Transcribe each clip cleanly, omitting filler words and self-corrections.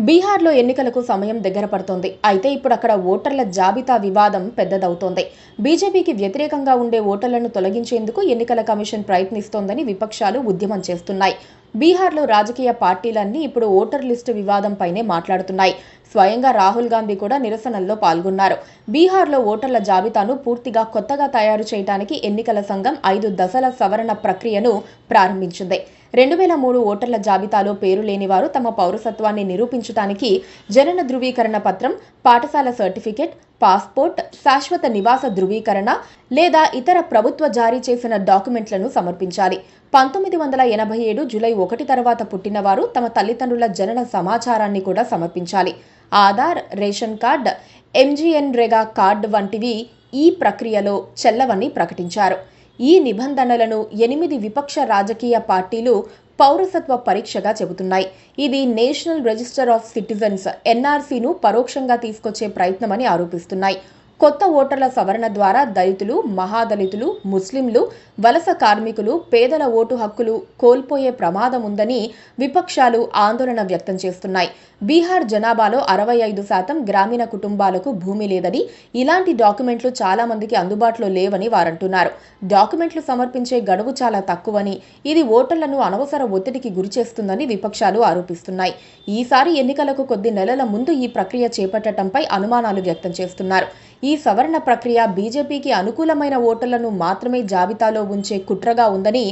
బీహార్లో ఎన్నికలకు సమయం దగ్గర పడుతోంది. అయితే ఇప్పుడు అక్కడ ఓటర్ల జాబితా వివాదం పెద్దదవుతోంది. బీజేపీకి వ్యతిరేకంగా ఉండే ఓటర్లను తొలగించేందుకు ఎన్నికల కమిషన్ ప్రయత్నిస్తోందని విపక్షాలు ఉద్యమం చేస్తున్నాయి. బీహార్లో రాజకీయ పార్టీలన్నీ ఇప్పుడు ఓటర్ లిస్టు వివాదంపైనే మాట్లాడుతున్నాయి. స్వయంగా రాహుల్ గాంధీ కూడా నిరసనల్లో పాల్గొన్నారు. బీహార్లో ఓటర్ల జాబితాను పూర్తిగా కొత్తగా తయారు చేయడానికి ఎన్నికల సంఘం 5 దశల సవరణ ప్రక్రియను ప్రారంభించింది. 2003 ఓటర్ల జాబితాలో పేరు లేనివారు తమ పౌరసత్వాన్ని నిరూపించడానికి జనన ధృవీకరణ పత్రం, పాఠశాల సర్టిఫికెట్, పాస్పోర్ట్, శాశ్వత నివాస ధృవీకరణ లేదా ఇతర ప్రభుత్వ జారీ చేసిన డాక్యుమెంట్లను సమర్పించాలి. 1987 జూలై 1 తర్వాత పుట్టినవారు తమ తల్లిదండ్రుల జనన సమాచారాన్ని కూడా సమర్పించాలి. ఆధార్, రేషన్ కార్డ్, ఎంజీఎన్రేగా కార్డు వంటివి ఈ ప్రక్రియలో చెల్లవని ప్రకటించారు. ఈ నిబంధనలను 8 విపక్ష రాజకీయ పార్టీలు పౌరసత్వ పరీక్షగా చెబుతున్నాయి. ఇది నేషనల్ రిజిస్టర్ ఆఫ్ సిటిజన్స్ ఎన్ఆర్సీను పరోక్షంగా తీసుకొచ్చే ప్రయత్నమని ఆరోపిస్తున్నాయి. కొత్త ఓటర్ల సవరణ ద్వారా దళితులు, మహాదళితులు, ముస్లింలు, వలస కార్మికులు, పేదల ఓటు హక్కులు కోల్పోయే ప్రమాదం ఉందని విపక్షాలు ఆందోళన వ్యక్తం చేస్తున్నాయి. బీహార్ జనాభాలో 65% గ్రామీణ కుటుంబాలకు భూమి లేదని, ఇలాంటి డాక్యుమెంట్లు చాలా మందికి అందుబాటులో లేవని వారంటున్నారు. డాక్యుమెంట్లు సమర్పించే గడువు చాలా తక్కువని, ఇది ఓటర్లను అనవసర ఒత్తిడికి గురిచేస్తుందని విపక్షాలు ఆరోపిస్తున్నాయి. ఈసారి ఎన్నికలకు కొద్ది నెలల ముందు ఈ ప్రక్రియ చేపట్టడంపై అనుమానాలు వ్యక్తం చేస్తున్నారు. ఈ సవరణ ప్రక్రియ బీజేపీకి అనుకూలమైన ఓటర్లను మాత్రమే జాబితాలో ఉంచే కుట్రగా ఉందని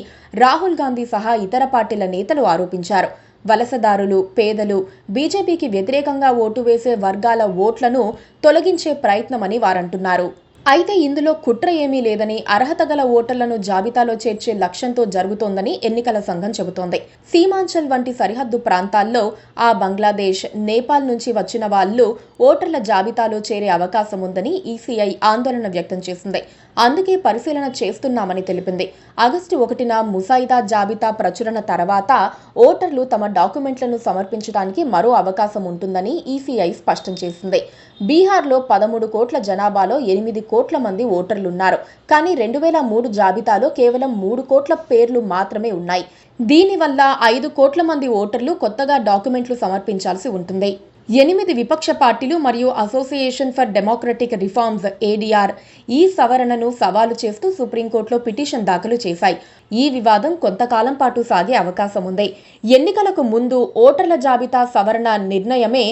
రాహుల్ గాంధీ సహా ఇతర పార్టీల నేతలు ఆరోపించారు. వలసదారులు, పేదలు, బీజేపీకి వ్యతిరేకంగా ఓటు వేసే వర్గాల ఓట్లను తొలగించే ప్రయత్నమని వారంటున్నారు. అయితే ఇందులో కుట్ర ఏమీ లేదని, అర్హత గల ఓటర్లను జాబితాలో చేర్చే లక్ష్యంతో జరుగుతోందని ఎన్నికల సంఘం చెబుతోంది. సీమాంచల్ వంటి సరిహద్దు ప్రాంతాల్లో బంగ్లాదేశ్, నేపాల్ నుంచి వచ్చిన వాళ్లు ఓటర్ల జాబితాలో చేరే అవకాశం ఉందని ఈసీఐ ఆందోళన వ్యక్తం చేసింది. అందుకే పరిశీలన చేస్తున్నామని తెలిపింది. ఆగస్టు 1న ముసాయిదా జాబితా ప్రచురణ తర్వాత ఓటర్లు తమ డాక్యుమెంట్లను సమర్పించడానికి మరో అవకాశం ఉంటుందని ఈసీఐ స్పష్టం చేసింది. బీహార్లో 13 కోట్ల జనాభాలో 8 కోట్ల మంది ఓటర్లున్నారు. కానీ 2003 జాబితాలో కేవలం 3 కోట్ల పేర్లు మాత్రమే ఉన్నాయి. దీనివల్ల 5 కోట్ల మంది ఓటర్లు కొత్తగా డాక్యుమెంట్లు సమర్పించాల్సి ఉంటుంది. 8 విపక్ష పార్టీలు మరియు association for democratic reforms ADR ఈ సవరణను సవాలు చేస్తూ సుప్రీంకోర్టులో పిటిషన్ దాఖలు చేశాయి. ఈ వివాదం కొంతకాలం పాటు సాగే అవకాశం ఉంది. ఎన్నికలకు ముందు ఓటర్ల జాబితా సవరణ నిర్ణయమే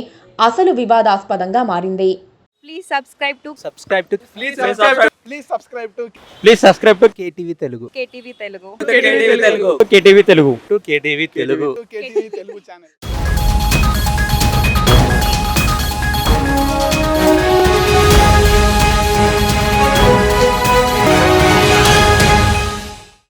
అసలు వివాదాస్పదంగా మారింది. Please subscribe to KTV Telugu. KTV Telugu. KTV Telugu. KTV Telugu channel.